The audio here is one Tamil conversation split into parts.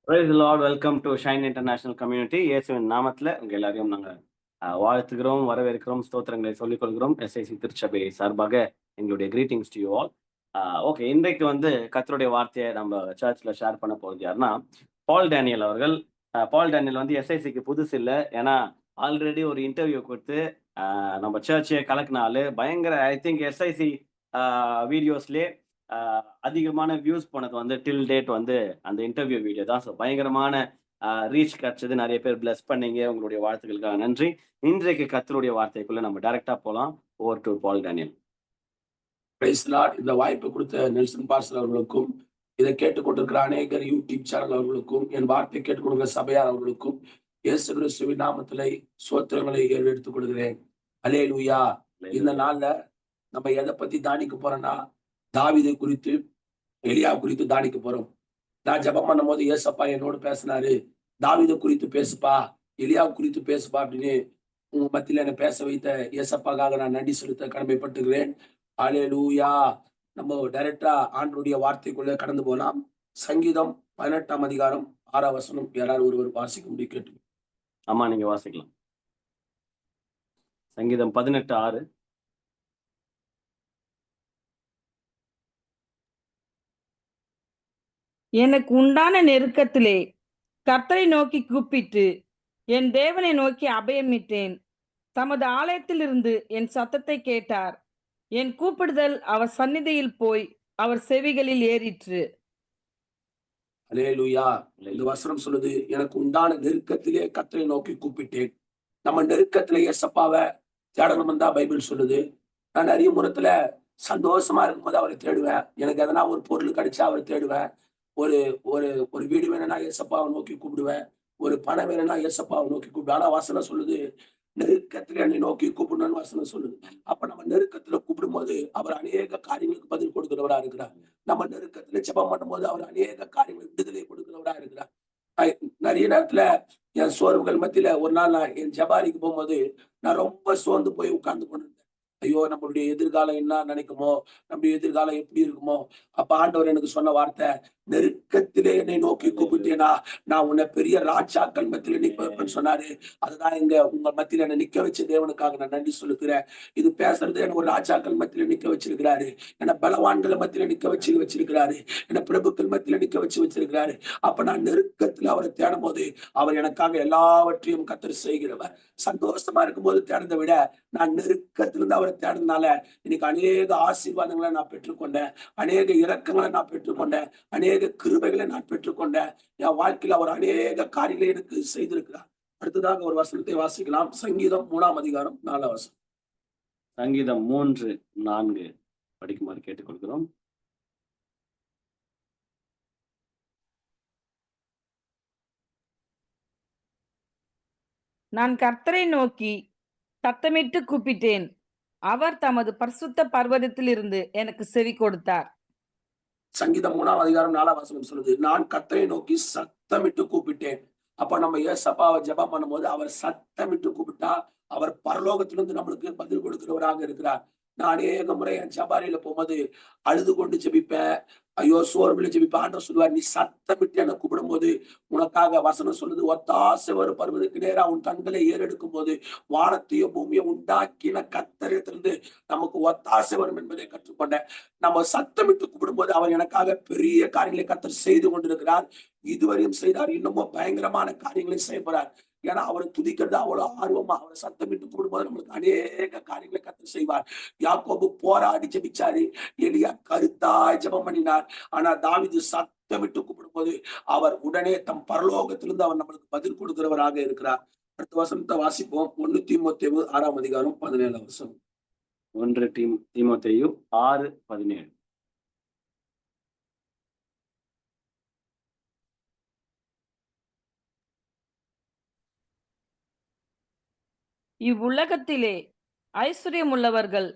Praise the Lord. Welcome to shine international community. இயேசுவின் நாமத்துல உங்க எல்லாரையும் நாங்க வாழ்த்துகிறோம், வரவேற்கிறோம், ஸ்தோத்திரங்களை சொல்லிக் கொள்கிறோம். எஸ்ஐசி திருச்சபை சார்பாக எங்களுடைய greetings to you all. Okay, இன்றைக்கு கர்த்தருடைய வார்த்தையை நம்ம சர்ச்ல ஷேர் பண்ண போறது யாருன்னா, பால் டேனியல் அவர்கள். பால் டேனியல் எஸ்ஐசிக்கு புதுசு இல்லை. ஏன்னா ஆல்ரெடி ஒரு இன்டர்வியூ கொடுத்து நம்ம சர்ச்சையை கலக்கினாலு. பயங்கர ஐ திங்க் எஸ்ஐசி வீடியோஸ்லேயே அதிகமான வியூஸ் போனது டில் டேட் அந்த இன்டர்வியூ வீடியோ தான். ஸோ பயங்கரமான ரீச் கிடைச்சது. நிறைய பேர் பிளஸ் பண்ணீங்க. உங்களுடைய வாழ்த்துக்களுக்காக நன்றி. இன்றைக்கு கர்த்தருடைய வார்த்தைக்குள்ள நம்ம டைரக்டா போலாம். Over to ball Daniel. Praise the Lord. இந்த வாய்ப்பு கொடுத்த நெல்சன் பாஸ்டர் அவர்களுக்கும், இதை கேட்டுக்கொண்டிருக்கிற அநேகர் யூடியூப் சேனல் அவர்களுக்கும், என் வார்த்தை கேட்டுக்கொண்டிருக்கிற சபையார் அவர்களுக்கும் இயேசு கிறிஸ்துவின் நாமத்திலே சோத்திரங்களை எடுத்துக் கொள்கிறேன். அல்லேலூயா. இந்த நாள்ல நம்ம எதை பத்தி தானிக்க போறோம்னா, தாவீதை குறித்து, எலியா குறித்து தானிக்க போறோம். நான் ஜெபம் பண்ணும் போது ஏசப்பா என்னோடு பேசினாரு, தாவீதை குறித்து பேசுப்பா, எலியா குறித்து பேசுப்பா அப்படின்னு உங்க மத்தியில என்ன பேச வைத்த ஏசப்பாக்காக நான் நன்றி செலுத்த கடமைப்பட்டுகிறேன். அல்லேலூயா. நம்ம டைரக்டா ஆண்டவருடைய வார்த்தைக்குள்ள கடந்து போலாம். சங்கீதம் 18ஆம் அதிகாரம் 6ஆம் வசனம் யாராவது ஒருவர் வாசிக்க முடியும் கேட்டு. ஆமா, நீங்க வாசிக்கலாம். சங்கீதம் 18:6. எனக்கு உண்டான நெருக்கத்திலே கர்த்தரை நோக்கி கூப்பிட்டு என் தேவனை நோக்கி அபயமிட்டேன். தமது ஆலயத்திலிருந்து என் சத்தத்தை கேட்டார். என் கூப்பிடுதல் அவர் சந்நிதியில் போய் அவர் செவிகளில் ஏறிற்று. அல்லேலூயா. இந்த வசனம் சொல்லுது, எனக்கு உண்டான நெருக்கத்திலே கர்த்தரை நோக்கி கூப்பிட்டேன். நம்ம நெருக்கத்திலே ஏசப்பாவை தேடணும் தான் பைபிள் சொல்லுது. நான் நிறைய முறத்துல சந்தோஷமா இருக்கும்போது அவரை தேடுவேன். எனக்கு எதனா ஒரு பொருள் கிடைச்சா அவரை தேடுவேன். ஒரு ஒரு ஒரு வீடு வேணும்னா ஏசப்பாவை நோக்கி கூப்பிடுவேன். ஒரு பணம் வேணும்னா ஏசப்பாவை நோக்கி கூப்பிடுவேன். ஆனா வசனம் சொல்லுது, நெருக்கத்துல என்னை நோக்கி கூப்பிடணும்னு வசனம் சொல்லுது. அப்ப நம்ம நெருக்கத்துல கூப்பிடும் போது அவர் அநேக காரியங்களுக்கு பதில் கொடுக்கிறவரா இருக்கிறார். நம்ம நெருக்கத்துல ஜெபம் பண்ணும் போது அவர் அநேக காரியங்களுக்கு விடுதலை கொடுக்கிறவரா இருக்கிறார். நிறைய நேரத்துல என் சோர்வுகள் மத்தியில ஒரு நாள் நான் என் ஜபாரிக்கு போகும்போது நான் ரொம்ப சோர்ந்து போய் உட்கார்ந்து கொண்டிருந்தேன். ஐயோ, நம்மளுடைய எதிர்காலம் என்ன நினைக்குமோ, நம்முடைய எதிர்காலம் எப்படி இருக்குமோ. அப்ப ஆண்டவர் எனக்கு சொன்ன வார்த்தை, நெருக்கத்திலே என்னை நோக்கி கூப்பிட்டேனா நான் உன்னை பெரிய ராஜாக்கள் மத்தியில நிக்க வைப்பேன்னு சொன்னாரு. அதுதான் உங்க மத்தியில என்னை நிக்க வச்ச தேவனுக்காக நான் நன்றி சொல்லுகிறேன். இது பேசுறது என்ன ஒரு ராஜாக்கள் மத்தியில நிக்க வச்சிருக்கிறாரு. என்ன பலவான்களை மத்தியில நிக்க வச்சிருக்கிறாரு. என்ன பிரபுக்கள் மத்தியில நிக்க வச்சிருக்கிறாரு. அப்ப நான் நெருக்கத்துல அவரை தேடும் போது அவர் எனக்காக எல்லாவற்றையும் கர்த்தர் செய்கிறவர். சந்தோஷமா இருக்கும் போது தேடுறதை விட நான் நெருக்கத்திலிருந்து அவரை தேடுறதுனால இன்னைக்கு அநேக ஆசீர்வாதங்களை நான் பெற்றுக்கொண்டேன். அநேக இரக்கங்களை நான் பெற்றுக்கொண்டேன். அநேக கிருபைகளை நான் பெற்றுக்கொண்டேன். என் வாழ்க்கையில் அவர் அநேக காரியங்களை எனக்கு செய்திருக்கிறார். அடுத்ததாக ஒரு வசனத்தை வாசிக்கலாம். சங்கீதம் 3ஆம் அதிகாரம் 4ஆம் வசனம். சங்கீதம் 3:4 படிக்குமாறு கேட்டுக்கொள்கிறோம். நான் கர்த்தரை நோக்கி சத்தமிட்டு கூப்பிட்டேன். அவர் தமது பரிசுத்த பர்வதத்திலிருந்து எனக்கு செவி கொடுத்தார். சங்கீதம் 3ஆம் அதிகாரம் 4ஆம் வசனம் சொல்லுது, நான் கர்த்தரை நோக்கி சத்தமிட்டு கூப்பிட்டேன். அப்ப நம்ம ஏசப்பாவை ஜெபம் பண்ணும் போது அவர் சத்தமிட்டு கூப்பிட்டா அவர் பரலோகத்திலிருந்து நம்மளுக்கு பதில் கொடுக்கிறவராக இருக்கிறார். நான் அநேக முறை என் ஜபாரியில போகும்போது அழுது கொண்டு ஜெபிப்பேன். ஐயோ, சோர்வுல ஜெபிப்பேன். ஆண்டவர் சொல்லுவார், நீ சத்தமிட்டு என்ன கூப்பிடும் போது உனக்காக வசனம் சொல்லுது, ஒத்தாசை வரும் பருவத்துக்கு நேரா உன் கண்களை ஏறெடுக்கும் போது வானத்தையும் பூமியை உண்டாக்கின கர்த்தரிடத்திலிருந்து நமக்கு ஒத்தாசை வரும் என்பதை கற்றுக்கொண்டேன். நம்ம சத்தமிட்டு கூப்பிடும் போது அவர் எனக்காக பெரிய காரியங்களை கர்த்தர் செய்து கொண்டிருக்கிறார். இதுவரையும் செய்தார், இன்னமும் பயங்கரமான காரியங்களை செய்யப்படுறார். ஏன்னா அவரை துதிக்கிறது அவ்வளவு ஆர்வமா அவரை சத்தமிட்டு கூடும்போது நம்மளுக்கு அநேக காரியங்களை கர்த்தர் செய்வார். யாக்கோபு போராடி ஜெபிச்சாரு, எலியா கருத்தாய் ஜெபம் பண்ணினார். ஆனா தாவீது சத்தமிட்டு கூப்பிடும் போது அவர் உடனே தம் பரலோகத்திலிருந்து அவர் நம்மளுக்கு பதில் கொடுக்கிறவராக இருக்கிறார். அடுத்த வசனத்தை வாசிப்போம். 1 தீமோத்தேயு 6ஆம் அதிகாரம் 17ஆம் வசனம். 1 தீமோத்தேயு 6:17. இவ்வுலகத்திலே ஐஸ்வர்யம் உள்ளவர்கள்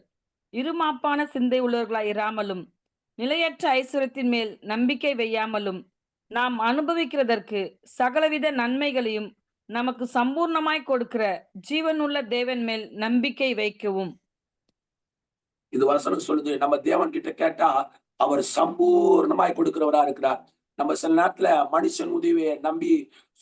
இருமாப்பான சிந்தை உள்ளவர்களாய் இராமலும் நிலையற்ற ஐஸ்வர்யத்தின் மேல் நம்பிக்கை வையாமலும் நாம் அனுபவிக்கிறதற்கு சகலவித நன்மைகளையும் நமக்கு சம்பூர்ணமாய் கொடுக்கிற ஜீவனுள்ள தேவன் மேல் நம்பிக்கை வைக்கவும். இது வசனம் சொல்லுது, நம்ம தேவன் கிட்ட கேட்டா அவர் சம்பூர்ணமாய் கொடுக்கிறவரா இருக்கிறார். நம்ம சில நேரத்துல மனுஷன் உதவியை நம்பி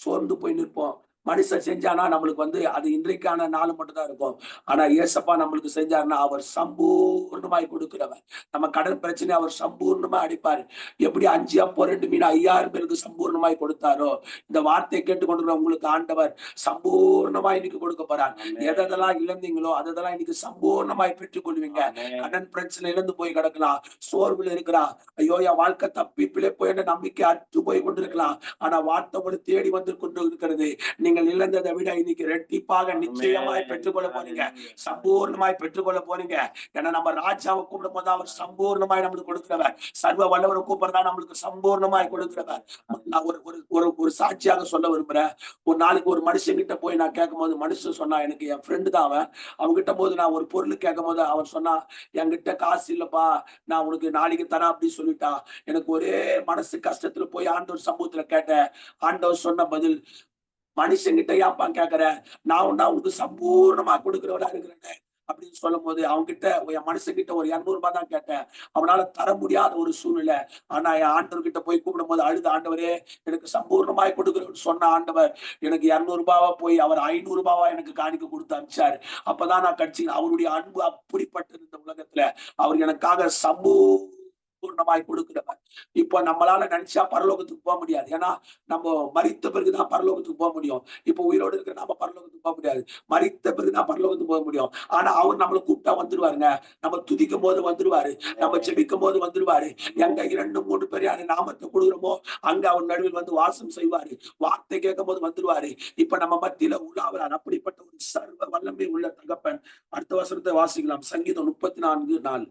சோர்ந்து போய் நிற்போம். மனுஷன் செஞ்சானா நம்மளுக்கு அது இன்றைக்கான நாள் மட்டும் தான் இருக்கும். ஆனா ஏசப்பா நம்மளுக்கு செஞ்சாருன்னா அவர் சம்பூர்ணமாய் கொடுக்கிறவர். நம்ம கடன் பிரச்சனை அவர் சம்பூர்ணமா அடிப்பாரு. எப்படி 5 அப்போ 2 மீன் 5000 பேருக்கு சம்பூர்ணமாய் கொடுத்தாரோ, இந்த வார்த்தை கேட்டுக்கொண்டிருக்கிற உங்களுக்கு ஆண்டவர் சம்பூர்ணமா இன்னைக்கு கொடுக்க போறார். எதெல்லாம் இழந்தீங்களோ அதெல்லாம் இன்னைக்கு சம்பூர்ணமாய் பெற்றுக் கொள்வீங்க. கடன் பிரச்சனை இழந்து போய் கிடக்கலாம், சோர்வுல இருக்கலாம், ஐயோ என் வாழ்க்கை தப்பி பிழைப்போ என்ற நம்பிக்கை அற்று போய் கொண்டிருக்கலாம். ஆனா வார்த்தை உங்களை தேடி வந்து கொண்டு இருக்கிறது. நீங்கள் இழந்ததை விட இன்னைக்கு ரெட்டிப்பாக நிச்சயமாய் பெற்றுக்கொள்ள போறீங்க, சம்பூர்ணமாய் பெற்றுக்கொள்ள போறீங்க. ஏன்னா நம்ம ராஜாவை கூப்பிடும் போது அவர் சம்பூர்ணமாய் நம்மளுக்கு கொடுக்கிறவர், சர்வ வல்லவரை கூப்பிடுறதா நம்மளுக்கு சம்பூர்ணமாய் கொடுக்கிறவர். நான் ஒரு சாட்சியாக சொல்ல விரும்புறேன். ஒரு நாளைக்கு ஒரு மனுஷன் கிட்ட போய் நான் கேட்கும் போது, மனுஷன் சொன்னா, எனக்கு என் ஃப்ரெண்டு தான் அவன், அவன்கிட்ட போது நான் ஒரு பொருள் கேட்கும் போது அவன் சொன்னா, என்கிட்ட காசு இல்லப்பா, நான் உனக்கு நாளைக்கு தரேன் அப்படின்னு சொல்லிட்டா. எனக்கு ஒரே மனசு கஷ்டத்துல போய் ஆண்டவர் சமூகத்துல கேட்டேன். ஆண்டவர் சொன்ன பதில், மனுஷங்கிட்ட ஏன்ப்பா கேக்குற, நான் உனக்கு சம்பூர்ணமா கொடுக்கிறவரா இருக்கிறேன் அப்படின்னு சொல்லும் போது, அவன்கிட்ட என் மனுஷங்கிட்ட ஒரு 200 ரூபாய் தான் கேட்டேன். அவனால தர முடியாத ஒரு சூழ்நிலை. ஆனா என் ஆண்டவர்கிட்ட போய் கூப்பிடும் போது அழுது, ஆண்டவரே எனக்கு சம்பூர்ணமாய் கொடுக்கிறவன்னு சொன்ன ஆண்டவர் எனக்கு 200 ரூபாவா போய் அவர் 500 ரூபாவா எனக்கு காணிக்க கொடுத்து அனுப்பிச்சாரு. அப்பதான் நான் கட்சியில் அவருடைய அன்பு அப்படிப்பட்டது இந்த உலகத்துல. அவர் எனக்காக பூர்ணமாய் கொடுக்கிறவர். இப்போ நம்மளால நினைச்சா பரலோகத்துக்கு போக முடியாது. ஏன்னா நம்ம மரித்த பிறகுதான் பரலோகத்துக்கு போக முடியும். இப்போ உயிரோடு இருக்கிற நம்ம பரலோகத்துக்கு போக முடியாது, மரித்த பிறகுதான் பரலோகத்துக்கு போக முடியும். ஆனா அவர் நம்மளை கூப்பிட்டா வந்துருவாருங்க. நம்ம துதிக்கும் போது வந்துருவாரு, நம்ம ஜெபிக்கும் போது வந்துருவாரு. எங்க 2 3 பேர் யாரு நாமத்தை கொடுக்குறோமோ அங்க அவர் நடுவில் வந்து வாசம் செய்வாரு. வார்த்தை கேட்கும் போது வந்துருவாரு. இப்ப நம்ம மத்தியில உலாவறார். அப்படிப்பட்ட ஒரு சர்வ வல்லமை உள்ள தகப்பன். அடுத்த வசனத்தை வாசிக்கலாம். சங்கீதம் 34:4.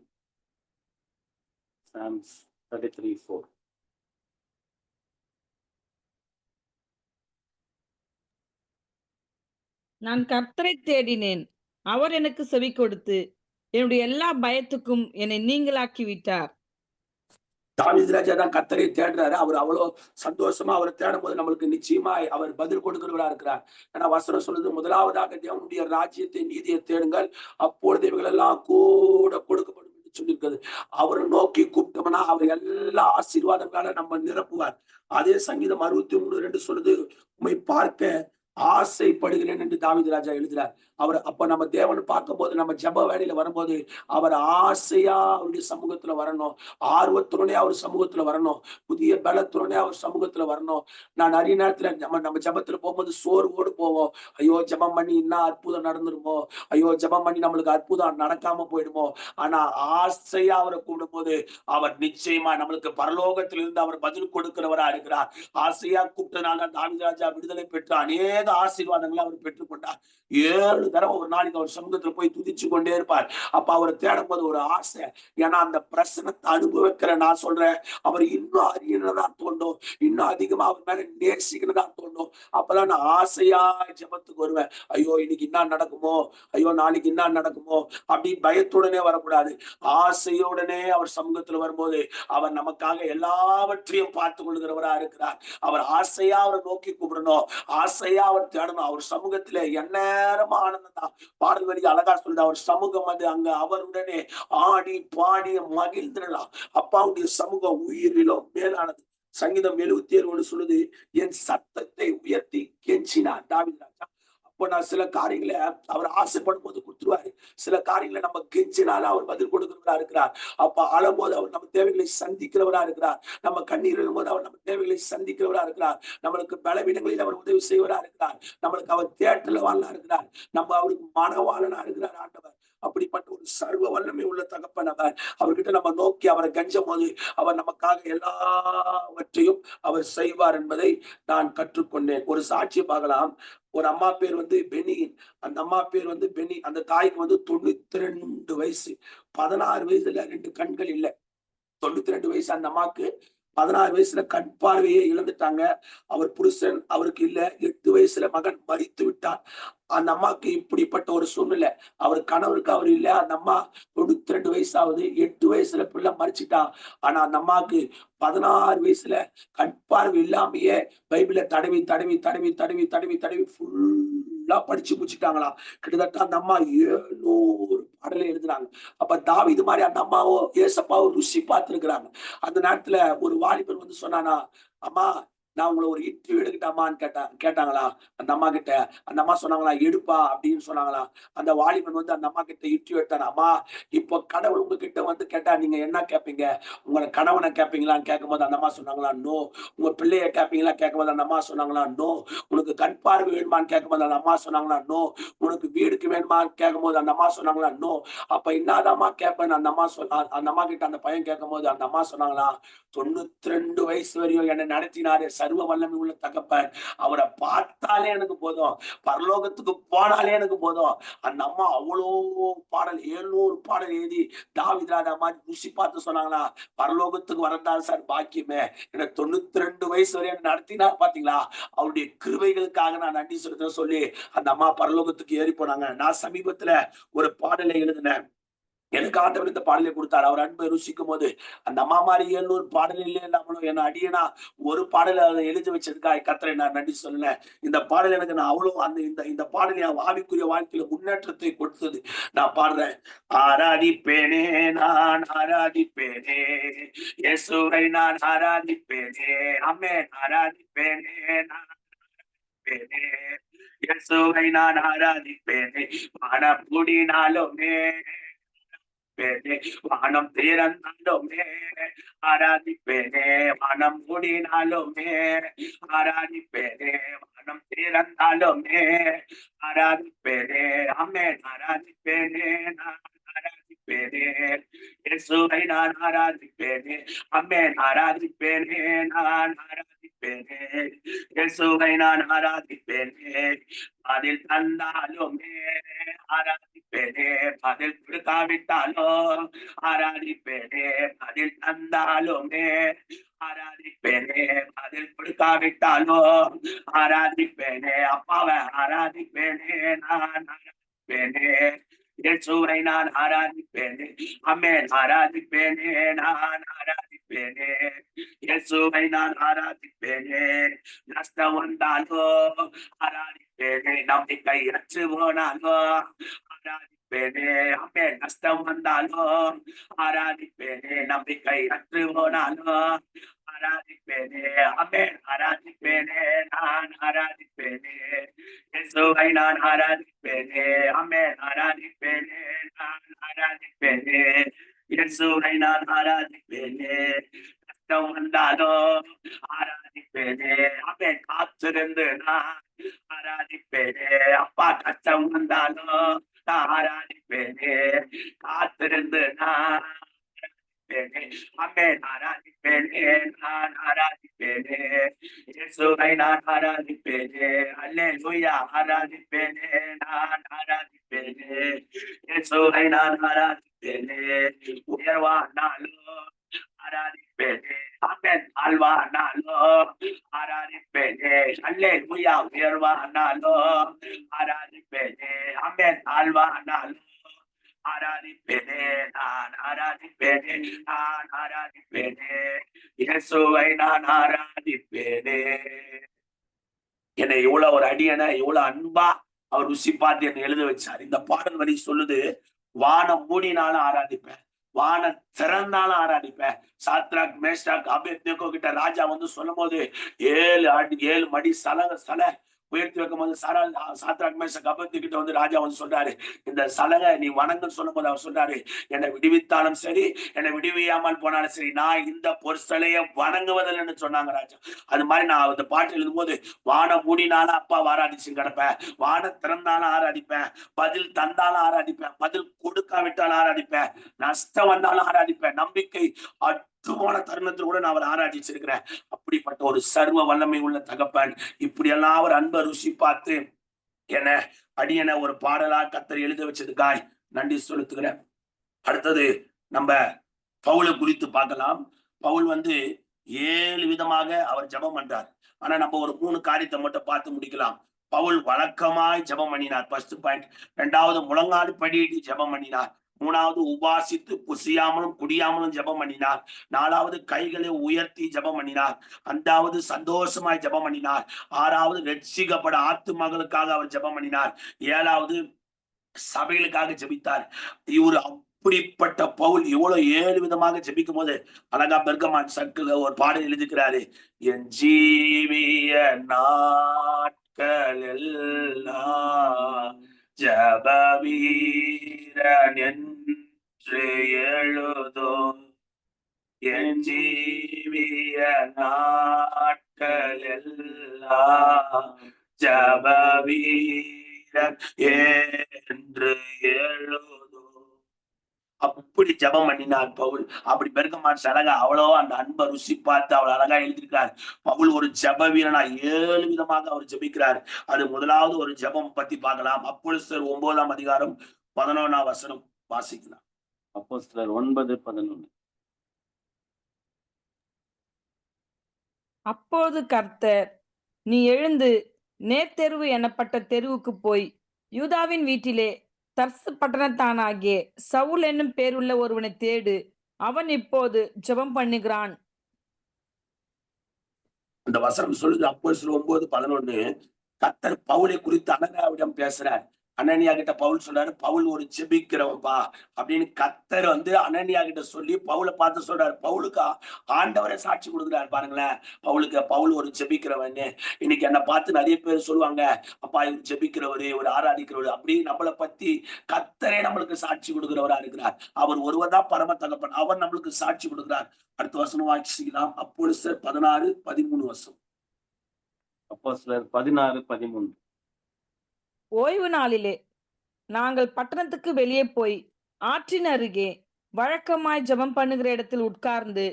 Psalms 33:4. நான் கர்த்தரை தேடினேன், அவர் எனக்கு செவி கொடுத்து என்னுடைய எல்லா பயத்துக்கும் என்னை நீங்களாக்கி விட்டார். தாவீது ராஜா தான் கர்த்தரை தேடுறாரு. அவர் அவ்வளவு சந்தோஷமா அவரை தேடும் போது நம்மளுக்கு நிச்சயமா அவர் பதில் கொடுக்கிறவரா இருக்கிறார். ஏன்னா வசனம் சொல்லுது, முதலாவதாக தேவனுடைய ராஜ்யத்தை நீதியை தேடுங்கள், அப்பொழுது இவைகள் எல்லாம் கூட கொடுக்கப்படும் என்று சொல்லியிருக்கிறது. அவரை நோக்கி கூப்பிட்டோம்னா அவர் எல்லா ஆசீர்வாதங்களால நம்ம நிரப்புவார். அதே சங்கீதம் 63:2 சொல்லுது, உம்மை பார்க்க ஆசைப்படுகிறேன் என்று தாவீது ராஜா எழுதுறார். அப்ப நம்ம தேவன் பார்க்கும் போது, நம்ம ஜெப வேலையில வரும்போது அவர் ஆசையா அவருடைய சமூகத்துல வரணும், ஆர்வத்துடனே அவர் சமூகத்துல வரணும், புதிய பலத்துடனே அவர் சமூகத்துல வரணும். நான் நிறைய நேரத்துல நம்ம ஜெபத்துல போகும்போது சோர்வோடு போவோம். ஐயோ ஜெபம் பண்ணி இன்னும் அற்புதம் நடந்துருமோ, ஐயோ ஜெபம் பண்ணி நம்மளுக்கு அற்புதம் நடக்காம போயிடுமோ. ஆனா ஆசையா அவரை கூப்பிடும் போது அவர் நிச்சயமா நம்மளுக்கு பரலோகத்திலிருந்து அவர் பதில் கொடுக்கிறவரா இருக்கிறார். ஆசையா கூப்பிட்டனால தாவீது ராஜா விடுதலை பெற்று அநேக ஆசீர்வாதங்களை அவர் பெற்றுக்கொண்டார். 7 தடவை ஒரு நாளைக்கு அவர் சமூகத்துல போய் துதிச்சு கொண்டே இருப்பார். அப்ப அவரை தேடும் போது ஒரு ஆசை. ஏன்னா அந்த பிரசனத்தை அனுபவிக்கிற நான் சொல்றேன், அவர் இன்னும் அறியறதா தோண்டும், இன்னும் அதிகமா அவர் மேல நேசிக்கிறதா தோண்டும். அப்பதான் நான் ஆசையா ஜெபத்துக்கு வருவேன். ஐயோ இன்னைக்கு என்ன நடக்குமோ, ஐயோ நாளைக்கு என்ன நடக்குமோ அப்படின்னு பயத்துடனே வரக்கூடாது. ஆசையோடனே அவர் சமூகத்துல வரும்போது அவர் நமக்காக எல்லாவற்றையும் பார்த்து கொள்கிறவரா இருக்கிறார். அவர் ஆசையா அவரை நோக்கி கூப்பிடணும், ஆசையா அவர் தேடணும். அவர் சமூகத்திலே எந்நேரமா ஆனந்தம் தான். பாடல் வரி அழகா சொல்லுது, அவர் சமூகம் அங்க அவருடனே ஆடி பாடி மகிழ்ந்திடலாம். அப்பாவுடைய சமூகம் உயிரிலும் மேலானது. சங்கீதம் 77:1 சொல்லுது, என் சத்தத்தை உயர்த்தி கெஞ்சினார் தாவீது ராஜா. அப்போ நான் சில காரியங்களை அவர் ஆசைப்படும் போது கொடுத்துருவாரு, சில காரியங்களை நம்ம கெஞ்சினாலும் அவர் பதில் கொடுக்கிறவரா இருக்கிறார். அப்ப அழும்போது அவர் நம்ம தேவைகளை சந்திக்கிறவரா இருக்கிறார். நம்ம கண்ணீர் எழும்போது அவர் நம்ம தேவைகளை சந்திக்கிறவரா இருக்கிறார். நம்மளுக்கு பலவீனங்களில் அவர் உதவி செய்வரா இருக்கிறார். நம்மளுக்கு அவர் தேட்டலவாளனா இருக்கிறார். நம்ம அவருக்கு மனவாளனா இருக்கிறார் ஆண்டவர். அப்படிப்பட்ட ஒரு சர்வ வல்லமை உள்ள தகப்பன் அவர். அவர்கிட்ட நம்ம நோக்கி அவரை கெஞ்சும் போது அவர் நமக்காக எல்லாவற்றையும் அவர் செய்வார் என்பதை நான் கற்றுக்கொண்டேன். ஒரு சாட்சியை பார்க்கலாம். ஒரு அம்மா பேர் பெனி. அந்த அம்மா பேர் பெனி. அந்த தாய்க்கு 92 வயசு. 16 வயசுல 2 கண்கள் இல்லை. 92 வயசு அந்த அம்மாக்கு. 16 வயசுல கண் பார்வையே இழந்துட்டாங்க. அவர் புருஷன் அவருக்கு இல்ல. 8 வயசுல மகன் மரித்து விட்டார். அந்த அம்மாக்கு இப்படிப்பட்ட ஒரு சூழ்நிலை. அவர் கணவருக்கு அவர் இல்ல. அந்த அம்மா 92 வயசு ஆகுது. 8 வயசுல பிள்ளை மரிச்சிட்டா. ஆனா அந்த அம்மாக்கு 16 வயசுல கண் பார்வை இல்லாமயே பைபிள தடவி தடவி தடவி தடவி தடவி தடவி ஃபுல்லா படிச்சு முடிச்சுட்டாங்களாம். கிட்டத்தட்ட அந்த அம்மா 700 பாடலை எழுதுறாங்க. அப்ப தாவீது மாதிரி அந்த அம்மாவும் ஏசப்பாவும் ருசி பார்த்திருக்கிறாங்க. அந்த நேரத்துல ஒரு வாலிபர் வந்து சொன்னானா, அம்மா நான் உங்களை ஒரு இன்டர்வியூ எடுக்கட்டாமான்னு கேட்டாங்களா அந்த அம்மா கிட்ட. அந்த அம்மா சொன்னாங்களா, எடுப்பா அப்படின்னு சொன்னாங்களா. அந்த வாலிபன் வந்து அந்த அம்மா கிட்ட இன்டர்வியூ எடுத்தானா, அம்மா இப்போ கடவுள் உங்ககிட்ட வந்து கேட்டா நீங்க என்ன கேட்பீங்க? உங்களை கணவனை கேட்பீங்களான்னு கேட்கும்போது அந்த அம்மா சொன்னாங்களா, நோ. உங்க பிள்ளைய கேட்பீங்களா கேட்கும்போது அந்த அம்மா சொன்னாங்களா, நோ. உனக்கு கண் பார்வை வேணுமான்னு கேட்கும்போது அந்த அம்மா சொன்னாங்களா, நோ. உனக்கு வீடுக்கு வேணுமான்னு கேட்கும்போது அந்த அம்மா சொன்னாங்களா, நோ. அப்ப என்னதாம்மா கேட்பேன்னு அந்த அம்மா அந்த அம்மா கிட்ட அந்த பையன் கேட்கும்போது அந்த அம்மா சொன்னாங்களா, 92 வயசு வரையும் என்னை நடத்தினாரு சர்வ வல்லமை உள்ள தகப்பன். அவரை பார்த்தாலே எனக்கு போதும். பரலோகத்துக்கு போனாலே எனக்கு போதும். அந்த அம்மா அவ்வளோ பாடல் 700 பாடல் எழுதி தாவீது ராஜா மாதிரி ருசி பார்த்து சொன்னாங்களா, பரலோகத்துக்கு வரதான் சார் பாக்கியமே. எனக்கு 92 வயசு வரையும் என்ன நடத்தினா பாத்தீங்களா, அவருடைய கிருபைகளுக்காக நான் நன்றி செலுத்துறேன் சொல்லி அந்த அம்மா பரலோகத்துக்கு ஏறி போனாங்க. நான் சமீபத்துல ஒரு பாடலை எழுதினேன். எனக்கு ஆண்டவர் இந்த பாடலை கொடுத்தார். அவர் அன்பை ருசிக்கும் போது அந்த அம்மா மாதிரி 700 பாடல் இல்லைன்னாலும் என்ன அடியனா ஒரு பாடலை அதை எழுதி வச்சதுக்காக கர்த்தரை நான் நன்றி சொல்லுவேன். இந்த பாடல் எனக்கு நான் அவ்வளவு அந்த இந்த இந்த பாடல் என் ஆவிக்குரிய வாழ்க்கையில முன்னேற்றத்தை கொடுத்தது. நான் பாடுறேன். ஆராதிப்பேனே நான் ஆராதிப்பேனே, இயேசுவை நான் ஆராதிப்பேனே, ஆமென். ஆராதிப்பேனே நான் ஆராதிப்பேனே, இயேசுவை நான் ஆராதிப்பேனே, மனமுடினாலுமே வானம் திறந்தாலுமே ஆராதிப்பேனே, வானம் மூடினாலுமே ஆராதிப்பேனே, வானம் திறந்தாலுமே ஆராதிப்பேனே, ஆமென். ஆராதிப்பேனே நான் ஆராதிப்பேனே, இயேசுவை நான் ஆராதிப்பேனே, ஆமென். ஆராதிப்பேனே நான் ஆராதிப்பேனே, இயேசுவை நான் ஆராதிப்பேனே, அதில் தந்தாலுமே ஆராதிப்பேனே, பதில் கொடுக்காவிட்டாலும் ஆராதிப்பேனே, பதில் தந்தாலுமே ஆராதிப்பேனே, பதில் கொடுக்காவிட்டாலும் ஆராதிப்பேனே, அப்பாவை ஆராதிப்பேனே, நான் ஆராதிப்பேனே, இயேசுவை நான் ஆராதிப்பேனே, ஆமென். ஆராதிப்பேனே நான் ஆராதிப்பேனே, இயேசுவை நான் ஆராதிப்பேனே, நஷ்டம் வந்தாலோ ஆராதிப்பேனே, நம்பிக்கை அற்று போனாலோ ஆராதிப்பேனே, ஆமென். நஷ்டம் வந்தாலோ ஆராதிப்பேனே, நம்பிக்கை அற்று போனாலோ ஆராதிப்பேனே, ஆமென். ஆராதிப்பேனே நான் ஆராதிப்பேனே, இயேசுவை நான் ஆராதிப்பேனே, ஆமென். ஆராதிப்பேனே நான் ஆராதிப்பேனே, இயேசுவை நான் ஆராதிப்பேனே, கஷ்டம் வந்தாலோ ஆராதிப்பேனே, ஆமென். காத்திருந்து நான் ஆராதிப்பேனே, அப்பா கஷ்டம் வந்தாலும் நான் ஆராதிப்பேனே, காத்திருந்து நான் ஆராதிப்பேனே, ஆமென். ஆராதிப்பேனே நான் ஆராதிப்பேனே, இயேசுவை நான் ஆராதிப்பேனே, அல்லேலூயா. ஆராதிப்பேனே நான் ஆராதிப்பேனே, இயேசுவை நான் ஆராதிப்பேனே, உயர்வானாலும் ஆராதிப்பேனே, ஆமென். தாழ்வானாலும் ஆராதிப்பேனே, அல்லேலூயா. உயர்வானாலும் ஆராதிப்பேனே, ஆமென். தாழ்வானாலும் ஆராதிப்பேனே, நான் ஆராதிப்பேனே, நான் ஆராதிப்பேனே, இயேசுவை நான் ஆராதிப்பேனே. என்னை இவ்வளவு ஒரு அடியனை இவ்வளவு அன்பா அவர் ருசி பார்த்து என்னை எழுத வச்சார். இந்த பாடல் வரி சொல்லுது, வானம் மூடினாலும் ஆராதிப்பேன், வானம் திறந்தாலும் ஆராதிப்பேன். சாத்ராக் மேஷாக் அபேத்நேகோ கிட்ட ராஜா வந்து சொல்லும் போது 7 மடி சல உயர்த்தி வைக்கும் போது சாத்ராக் மேஷாக் அபேத்நேகோ கிட்ட வந்து ராஜா வந்து சொல்றாரு, இந்த சலகை நீ வணங்குன்னு சொல்லும் போது அவர் சொல்றாரு, என்னை விடுவித்தாலும் சரி என்னை விடுவியாமல் போனாலும் சரி நான் இந்த பொருட்களையே வணங்குவதில்லைன்னு சொன்னாங்க ராஜா. அது மாதிரி நான் அந்த பாட்டு எழுதும் போது வானம் மூடினாலும் அப்பா ஆராதிச்சு கிடப்பேன், வானம் திறந்தாலும் ஆராதிப்பேன், பதில் தந்தாலும் ஆராதிப்பேன், பதில் கொடுக்காவிட்டாலும் ஆராதிப்பேன், நஷ்டம் வந்தாலும் ஆராதிப்பேன், நம்பிக்கை அற்றுமான தருணத்தில் கூட நான் அவர் ஆராதிச்சிருக்கிறேன். அப்படிப்பட்ட ஒரு சர்வ வல்லமை உள்ள தகப்பன் இப்படியெல்லாம் அவர் அன்பை ருசி பார்த்து என்ன அடியனை ஒரு பாடலா கர்த்தர் எழுத வச்சதுக்காய் நன்றி செலுத்துகிறேன். அடுத்தது நம்ம பவுலை குறித்து பார்க்கலாம். பவுல் வந்து 7 விதமாக அவர் ஜெபம் பண்றார். ஆனா நம்ம ஒரு 3 காரியத்தை மட்டும் பார்த்து முடிக்கலாம். பவுல் வழக்கமாய் ஜெபம் பண்ணினார். First point. இரண்டாவது முழங்கால் படியிட்டு ஜெபம் பண்ணினார். மூணாவது உபாசித்து புசியாமலும் குடியாமலும் ஜெபம் பண்ணினார். நாலாவது கைகளை உயர்த்தி ஜெபம் பண்ணினார். அஞ்சாவது சந்தோஷமாய் ஜெபம் பண்ணினார். ஆறாவது ரட்சிக்கப்பட ஆத்துமகளுக்காக அவர் ஜெபம் பண்ணினார். ஏழாவது சபைகளுக்காக ஜெபித்தார். இவர் அப்படிப்பட்ட பவுல் இவ்வளவு 7 விதமாக ஜெபிக்கும் போது அழகா பெர்கமான் சர்க்கிள் ஒரு பாடல் எழுதிக்கிறாரு. என் ஜீவிய நாட்கள் எல்லாம் ஜப வீரன் என்று எழுதோ. என் ஜீவிய நாட்கள் எல்லாம் ஜப வீரன் என்று எழுதோ. அப்படி ஜெபம் பண்ணினார் பவுல். அப்படி பெருக்கமான் அழகா அவ்வளோ அந்த அன்பை ருசி பார்த்து அவள் அழகா எழுதியிருக்கார். பவுல் ஒரு ஜெப வீரனா 7 விதமாக அவர் ஜெபிக்கிறார். அது முதலாவது ஒரு ஜெபம் பத்தி பார்க்கலாம். அப்போஸ்தலர் 9ஆம் அதிகாரம் 11ஆம் வசனம் வாசிக்கலாம். அப்போஸ்தலர் 9:11. அப்போது கர்த்தர், நீ எழுந்து நேர்த்தெருவு எனப்பட்ட தெருவுக்கு போய் யூதாவின் வீட்டிலே தர்சு பட்டணத்தானாகிய சவுல் என்னும் பேருள்ள ஒருவனை தேடு, அவன் இப்போது ஜெபம் பண்ணுகிறான். அந்த வசனம் சொல்லுது. அப்போஸ்தலர் 9:11. கர்த்தர் பவுலை குறித்து அனனியாவிடம் பேசுறார். அனனியா கிட்ட பவுல் சொல்றாரு, பவுல் ஒரு ஜெபிக்கிறவன்பா அப்படின்னு கர்த்தர் அனனியா கிட்ட சொல்லி பவுலை பார்த்து சொல்றாரு. பவுலுக்கு ஆண்டவரை சாட்சி கொடுக்குறாரு. பாருங்களேன், பவுல் ஒரு ஜெபிக்கிறவன். இன்னைக்கு என்னை பார்த்து நிறைய பேர் சொல்லுவாங்க, அப்பா இவர் ஜெபிக்கிறவரு, இவர் ஆராதிக்கிறவரு அப்படின்னு நம்மளை பத்தி கர்த்தரே நம்மளுக்கு சாட்சி கொடுக்கிறவரா இருக்கிறார். அவர் ஒருவர் தான் பரம தகப்பன். அவர் நம்மளுக்கு சாட்சி கொடுக்கிறார். அடுத்த வசனம் வாசிக்கலாம். அப்போஸ்தலர் 16:13 வசனம். அப்போஸ்தலர் 16:13. ஓய்வு நாளிலே நாங்கள் பட்டணத்துக்கு வெளியே போய் ஆற்றின் அருகே வழக்கமாய் ஜெபம் பண்ணுகிற இடத்தில் உட்கார்ந்து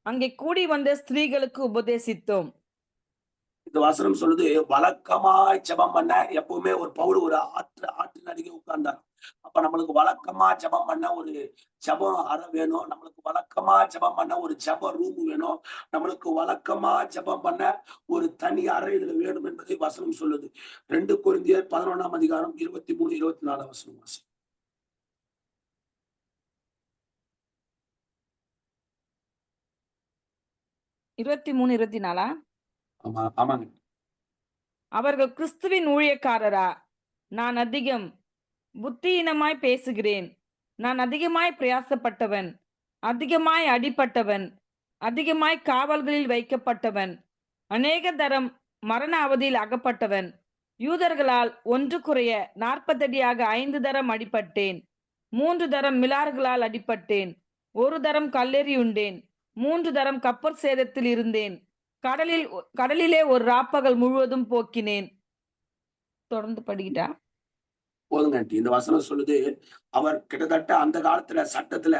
அங்கே கூடி வந்த ஸ்திரீகளுக்கு உபதேசித்தோம். இந்த வசனம் சொல்லுது, வழக்கமாய் ஜெபம் பண்ண. எப்பவுமே ஒரு பவுல் ஒரு ஆற்றின் அருகே உட்கார்ந்தார். அப்ப நம்மளுக்கு வழக்கமா ஜெபம் பண்ண ஒரு ஜெபம் அறை வேணும். நம்மளுக்கு வழக்கமா ஜெபம் பண்ண ஒரு ஜெப ரூம் வேணும். நம்மளுக்கு வழக்கமா ஜெபம் பண்ண ஒரு தனி அறை இதுல வேணும் என்பதை வசனம் சொல்லுது. 2 கொரிந்தியர் 11ஆம் அதிகாரம் 23-24 வசனம் வாசி. 23-24. ஆமாங்க. அவர்கள் கிறிஸ்துவின் ஊழியக்காரரா? நான் அதிகம் புத்தியீனமாய் பேசுகிறேன். நான் அதிகமாய் பிரயாசப்பட்டவன், அதிகமாய் அடிபட்டவன், அதிகமாய் காவல்களில் வைக்கப்பட்டவன், அநேக தரம் மரண அவதியில் அகப்பட்டவன். யூதர்களால் ஒன்று குறைய 40 அடியாக 5 தரம் அடிபட்டேன். 3 தரம் மிலாறுகளால் அடிபட்டேன். 1 தரம் கல்லெறியுண்டேன். 3 தரம் கப்பற் சேதத்தில் இருந்தேன். கடலிலே ஒரு ராப்பகல் முழுவதும் போக்கினேன். தொடர்ந்து படிக்கிட்டா போதுங்க. இந்த வசனம் சொல்லுது, அவர் கிட்டத்தட்ட அந்த காலத்துல சட்டத்துல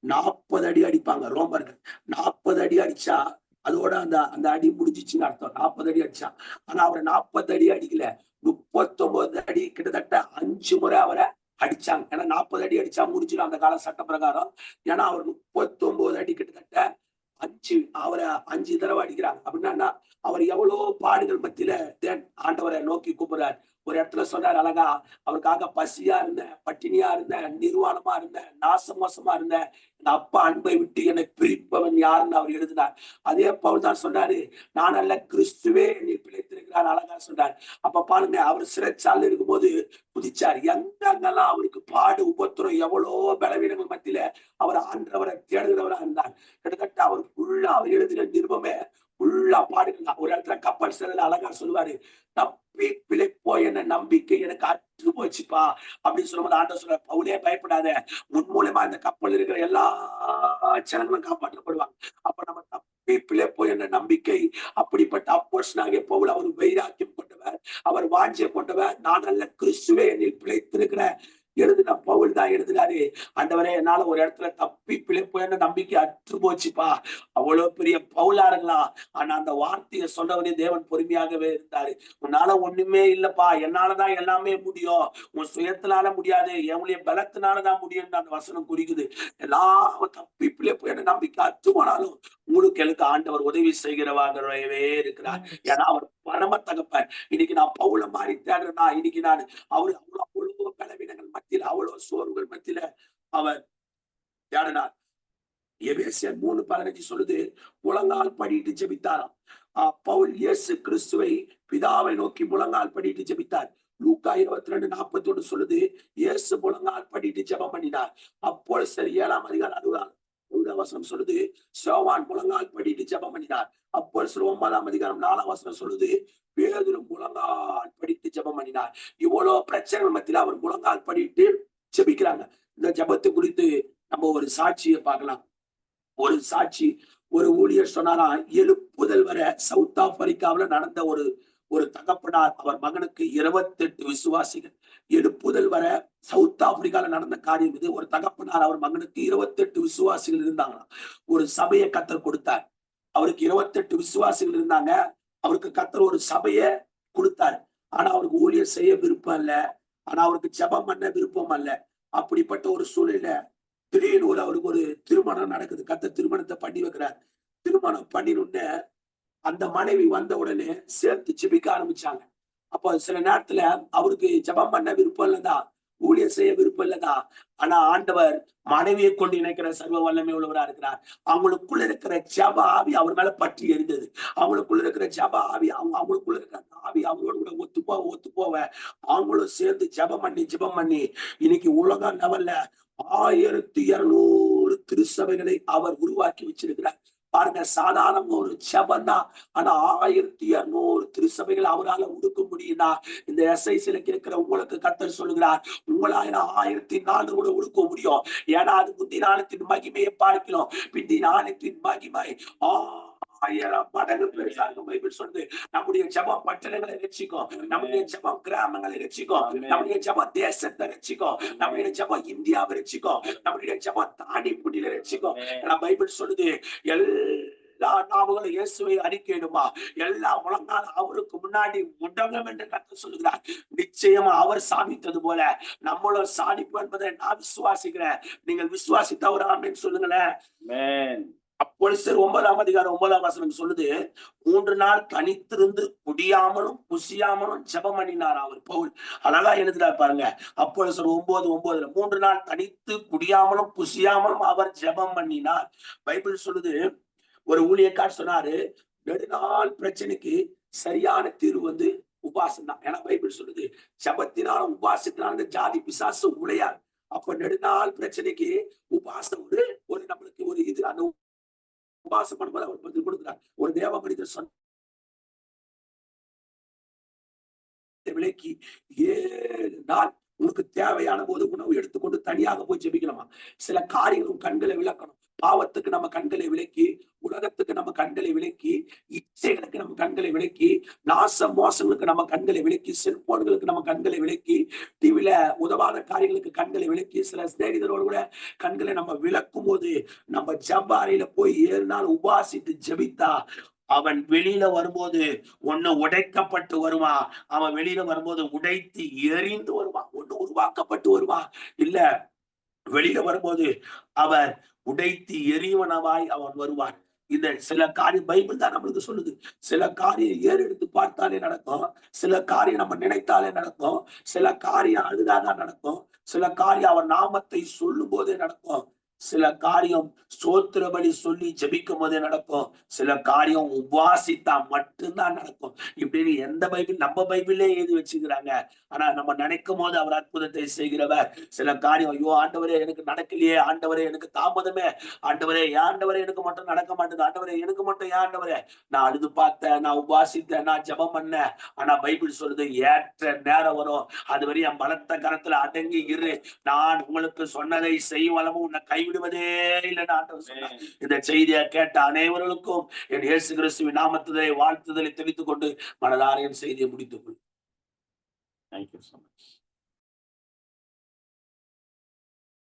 40 அடி அடிப்பாங்க ரோமர்கள். 40 அடி அடிச்சா அதோட அந்த அடி முடிஞ்சிச்சுன்னு அர்த்தம். 40 அடி அடிச்சா. ஆனா அவரை 40 அடி அடிக்கல, 39 அடி, கிட்டத்தட்ட 5 முறை அவரை அடிச்சாங்க. ஏன்னா 40 அடி அடிச்சா முடிஞ்சிடும் அந்த கால சட்ட பிரகாரம். ஏன்னா அவர் 39 அடி கிட்டத்தட்ட அவரை 5 தடவை அடிக்கிறாங்க. அப்படின்னா அவர் எவ்வளவு பாடுகள் மத்தியில ஆண்டவரை நோக்கி கூப்பிடுறார். ஒரு இடத்துல சொன்னார் அழகா, அவருக்காக பசியா இருந்தேன், பட்டினியா இருந்தேன், நிர்வாணமா இருந்தேன், நாசமோசமா இருந்தேன், என் அப்பா அன்பை விட்டு என்னை பிரிப்பவன் யாருன்னு அவர் எழுதினார். அதே பவுல் தான் சொன்னாரு, நான் அல்ல கிறிஸ்துவே என்னில் பிழைத்திருக்கிறார் அழகா சொன்னார். அப்ப பாருங்க, அவர் சிறைச்சாலையில் இருக்கும்போது குதிச்சார். எங்கெங்கெல்லாம் அவருக்கு பாடு உபத்திரம், எவ்வளோ பலவீனங்கள் மத்தியில அவர் ஆண்டவரை தேடுகிறவரா இருந்தார். கிட்டத்தட்ட அவர் ஃபுல்லா அவர் எழுதின நிருபமே ஃபுல்லா பாடுகள். ஒரு இடத்துல கப்பல் சிறையில் அழகா சொல்லுவாரு, தப்பி பிழைப்போ என்ன நம்பிக்கை எனக்கு அற்று போச்சுப்பா அப்படின்னு சொல்லும்போது ஆண்டவர் சொல்றார், பவுலே பயப்படாத, உன் மூலமா இந்த கப்பல் இருக்கிற எல்லா ஜனங்களும் காப்பாற்றப்படுவாங்க. அப்ப நம்ம தப்பி பிழைப்போ என்ன நம்பிக்கை. அப்படிப்பட்ட அப்போஸ்தலனாகிய பவுல் அவர் வைராக்கியம் கொண்டவர், அவர் வாஞ்சை கொண்டவர். நான் அல்ல கிறிஸ்துவே என்னில் பிழைத்திருக்கிறேன் எழுதின பவுல் தான் எழுதினாரு, ஆண்டவரே என்னால ஒரு இடத்துல தப்பி பிழைப்போன்னு நம்பிக்கை அற்று போச்சுப்பா. அவ்வளவு பெரிய பவுலா இருக்கலாம். ஆனா அந்த வார்த்தையை சொன்னவனே தேவன் பொறுமையாகவே இருந்தாரு. உன்னால ஒண்ணுமே இல்லப்பா, என்னாலதான் எல்லாமே முடியும், உன் சுயத்தினால முடியாது, என்னுடைய பலத்தினாலதான் முடியும் அந்த வசனம் குறிக்குது. எல்லாம் தப்பி பிழைப்போன்னு நம்பிக்கை அற்று போனாலும் உங்களுக்கு எனக்கு ஆண்டவர் உதவி செய்கிறவாகவே இருக்கிறார். ஏன்னா அவர் பரம தகப்பன். இன்னைக்கு நான் பவுல மாதிரி தேடுறேன்னா, இன்னைக்கு நான் அவ்வளவு பலவீனங்கள் மத்தியில, அவ்வளவு சோர்வுகள் மத்தியில அவர் தேடினார். எபேசியர் 3:15 சொல்லுது, முழங்கால் படிட்டு ஜெபித்தாராம். பவுல் இயேசு கிறிஸ்துவை பிதாவை நோக்கி முழங்கால் படிட்டு ஜெபித்தார். லூக்கா 22:41 சொல்லுது, இயேசு முழங்கால் படிட்டு ஜெபம் பண்ணினார். அப்போஸ்தலர் 7ஆம் அதிகாரம் 60ஆம் வசனம் சொல்லுது, யோவான் முழங்கால் படிட்டு ஜெபம் பண்ணினார். அப்போஸ்தலர் 9ஆம் அதிகாரம் 4ஆம் வசனம் சொல்லுது, பேதுரு முழங்கால் படிட்டு ஜெபம் பண்ணினார். இவ்வளவு பிரச்சனைகள் மத்தியில அவர் முழங்கால் படிட்டு ஜெபிக்கிறாங்க. இந்த ஜெபத்தை குறித்து நம்ம ஒரு சாட்சியை பார்க்கலாம். ஒரு சாட்சி, ஒரு ஊழியர் சொன்னாரா, எழுப்புதல் வர சவுத் ஆப்பிரிக்காவில நடந்த ஒரு தகப்பனார், அவர் மகனுக்கு 28 விசுவாசிகள். எழுப்புதல் வர சவுத் ஆப்பிரிக்கால நடந்த காரியம் இது. ஒரு தகப்பனார் அவர் மகனுக்கு 28 விசுவாசிகள் இருந்தாங்களாம். ஒரு சபையை கத்தர் கொடுத்தார். அவருக்கு 28 விசுவாசிகள் இருந்தாங்க. அவருக்கு கத்தர் ஒரு சபையை கொடுத்தார். ஆனா அவருக்கு ஊழியர் செய்ய விருப்பம் இல்ல. ஆனா அவருக்கு ஜெபம் பண்ண விருப்பம் அல்ல. அப்படிப்பட்ட ஒரு சூழ்நிலை திடீர்னு அவருக்கு ஒரு திருமணம் நடக்குது. கத்தர் திருமணத்தை பண்ணி வைக்கிறார். திருமணம் பண்ணினோடனே அந்த மனைவி வந்த உடனே சேர்த்து ஜெபிக்க ஆரம்பிச்சாங்க. அப்ப சில நேரத்துல அவருக்கு ஜெபம் பண்ண விருப்பம் இல்லதான், ஊழியர் செய்ய விருப்பம் இல்லதான். ஆனா ஆண்டவர் மனைவியை கொண்டு இணைக்கிற சர்வ வல்லமை உள்ளவரா இருக்கிறார். அவங்களுக்குள்ள இருக்கிற ஜெப ஆவி அவர் மேல பற்றி எரிந்தது. அவங்களுக்குள்ள இருக்கிற ஜெப ஆவி, அவங்களுக்குள்ள இருக்கிற ஆவி அவங்களோட கூட ஒத்து போவ அவங்களும் சேர்ந்து ஜெபம் பண்ணி இன்னைக்கு உலக லெவல்ல 1200 திருச்சபைகளை அவர் உருவாக்கி வச்சிருக்கிறார். பாருங்க, சாதாரண ஒரு ஜெபம் தான். ஆனா 1200 திருச்சபைகள் அவரால் உடுக்க முடியுதா? இந்த SICல இருக்கிற உங்களுக்கு கர்த்தர் சொல்லுகிறார், உங்களால 1400 கூட உடுக்க முடியும். ஏன்னா அது முந்தி நாளத்தின் மகிமையை பார்க்கிறோம். பிந்தி நாளத்தின் மகிமை 1000 மடங்கு பெருசாக பைபிள் சொல்லுது. நம்முடைய ஜெபம் பட்டணங்களை ரட்சிக்கும். நம்முடைய ஜெபம் கிராமங்களை ரட்சிக்கும். நம்முடைய ஜெபம் தேசத்தை ரட்சிக்கும். நம்முடைய ஜெபம் இந்தியாவை ரட்சிக்கும். நம்முடைய ஜெபம் தாண்டி புண்ணில ரட்சிக்கும். பைபிள் சொல்லுது, எல்லா நாவுகளும் இயேசுவை அறிக்கையிடுமா, எல்லா முழங்காலும் அவருக்கு முன்னாடி முடங்கும் என்று கர்த்தர் சொல்லுகிறார். நிச்சயமா அவர் சாதித்தது போல நம்மளும் சாதிப்போம் என்பதை நான் விசுவாசிக்கிறேன். நீங்கள் விசுவாசித்தவர் ஆமென் சொல்லுங்களேன். அப்போஸ்தலர் 9ஆம் அதிகாரம் 9ஆம் வசனம் சொல்லுது, 3 நாள் தனித்திருந்து குடியாமலும் புசியாமலும் ஜெபம் பண்ணினார் அவர் பவுல். அழகா எழுதுறார் பாருங்க. அப்போஸ்தலர் 9:9 3 நாள் தனித்து குடியாமலும் புசியாமலும் அவர் ஜெபம் பண்ணினார். பைபிள் சொல்லுது, ஒரு ஊழியக்கார் சொன்னாரு, நெடுநாள் பிரச்சனைக்கு சரியான தீர்வு உபாசம் தான். ஏன்னா பைபிள் சொல்லுது, ஜெபத்தினாலும் உபாசத்தினாலும் இந்த ஜாதி பிசாசு உடையாது. அப்ப நெடுநாள் பிரச்சனைக்கு உபாசம் ஒரு நம்மளுக்கு ஒரு இது. அந்த உபாசம் பண்ணும்போது அவர் பதில் கொடுக்கிறார். ஒரு தேவ மனிதர் சொன்ன விலைக்கு 7 நாள் உனக்கு தேவையான போது உணவு எடுத்துக்கொண்டு தனியாக போய் ஜெபிக்கணுமா. சில காரியங்களும் கண்களை விளக்கணும். பாவத்துக்கு நம்ம கண்களை விலக்கி, உலகத்துக்கு நம்ம கண்களை விலக்கி, இச்சைகளுக்கு நம்ம கண்களை விலக்கி, நாச மோசங்களுக்கு நம்ம கண்களை விலக்கி, செல்போன்களுக்கு நம்ம கண்களை விலக்கி, டிவில உதவாத காரியங்களுக்கு கண்களை விலக்கி, சில சிநேகிதரோடு கூட கண்களை நம்ம விளக்கும் போது நம்ம ஜெப அறையில போய் 7 நாள் உபாசித்து ஜெபித்தா அவன் வெளியில வரும்போது ஒண்ணு உடைக்கப்பட்டு வருவான். அவன் வெளியில வரும்போது உடைத்து எரிந்து வருவான். ஒண்ணு உருவாக்கப்பட்டு வருவான், இல்ல வெளியில வரும்போது அவர் உடைத்து எரிவனவாய் அவன் வருவான். இந்த சில காரியம் பைபிள் தான் நம்மளுக்கு சொல்லுது. சில காரியம் ஏறெடுத்து பார்த்தாலே நடக்கும். சில காரியம் நம்ம நினைத்தாலே நடக்கும். சில காரியம் அழுதாதான் நடக்கும். சில காரியம் அவர் நாமத்தை சொல்லும் போதே நடக்கும். சில காரியம் ஸ்தோத்திர பலி சொல்லி ஜெபிக்கும் போதே நடக்கும். சில காரியம் உபாசித்தா மட்டும்தான் நடக்கும். இப்படின்னு எந்த பைபிள், நம்ம பைபிளே எழுதி வச்சுக்கிறாங்க. ஆனா நம்ம நினைக்கும் போது அவர் அற்புதத்தை செய்கிறவர். சில காரியம், ஐயோ ஆண்டவரே எனக்கு நடக்கலையே, ஆண்டவரே எனக்கு தாமதமே, ஆண்டவரே ஆண்டவரே எனக்கு மட்டும் நடக்க மாட்டேங்குது, ஆண்டவரே எனக்கு மட்டும் ஏன் ஆண்டவரே. நான் அழுது பார்த்தேன், நான் உபாசித்தேன், நான் ஜெபம் பண்ணேன். ஆனா பைபிள் சொல்றது, ஏற்ற நேரம் வரும், அது வரை என் பலத்த கரத்துல அடங்கி இரு, நான் உங்களுக்கு சொன்னதை செய்யும் அளவு உன்னை கைவிடுவதே இல்லைன்னு ஆண்டவர் சொன்னார். இந்த செய்தியை கேட்ட அனைவர்களுக்கும் என் இயேசு கிறிஸ்துவின் நாமத்திலே வாழ்த்துதலை தெரிவித்துக் கொண்டு மனதார என் செய்தியை முடித்துக் கொள்கிறேன். Thank you so much.